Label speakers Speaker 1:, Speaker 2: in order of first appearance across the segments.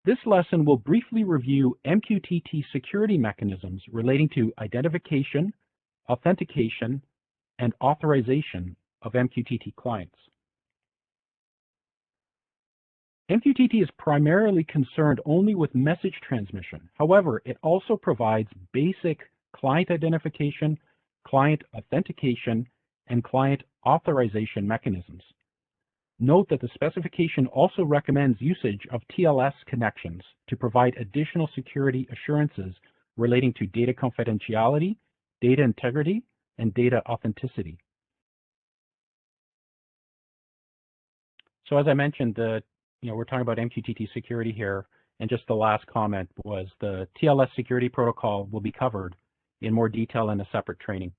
Speaker 1: This lesson will briefly review MQTT security mechanisms relating to identification, authentication, and authorization of MQTT clients. MQTT is primarily concerned only with message transmission. However, it also provides basic client identification, client authentication, and client authorization mechanisms. Note that the specification also recommends usage of TLS connections to provide additional security assurances relating to data confidentiality, data integrity, and data authenticity. So as I mentioned, we're talking about MQTT security here, and just the last comment was the TLS security protocol will be covered in more detail in a separate training.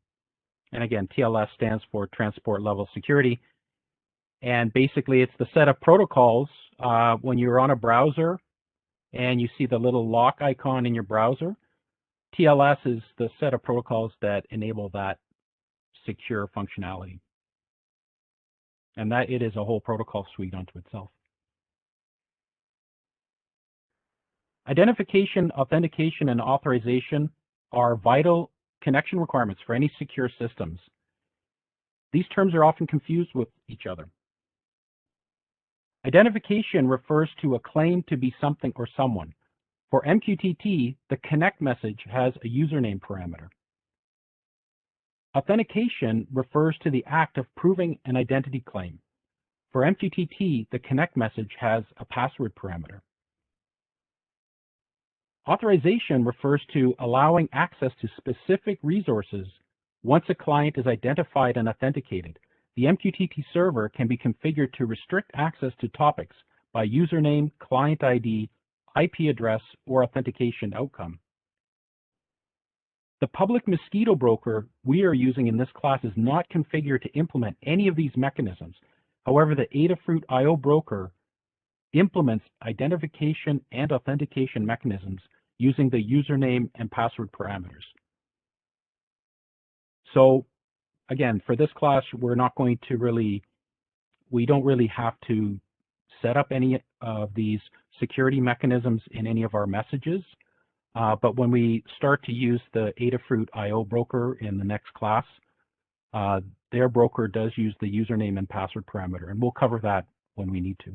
Speaker 1: And again, TLS stands for Transport Level Security. And basically, it's the set of protocols when you're on a browser and you see the little lock icon in your browser. TLS is the set of protocols that enable that secure functionality. And that it is a whole protocol suite unto itself. Identification, authentication, and authorization are vital connection requirements for any secure systems. These terms are often confused with each other. Identification refers to a claim to be something or someone. For MQTT, the connect message has a username parameter. Authentication refers to the act of proving an identity claim. For MQTT, the connect message has a password parameter. Authorization refers to allowing access to specific resources once a client is identified and authenticated. The MQTT server can be configured to restrict access to topics by username, client ID, IP address, or authentication outcome. The public Mosquito broker we are using in this class is not configured to implement any of these mechanisms. However, the Adafruit IO broker implements identification and authentication mechanisms using the username and password parameters. So again, for this class, we don't really have to set up any of these security mechanisms in any of our messages. But when we start to use the Adafruit IO broker in the next class, their broker does use the username and password parameter, and we'll cover that when we need to.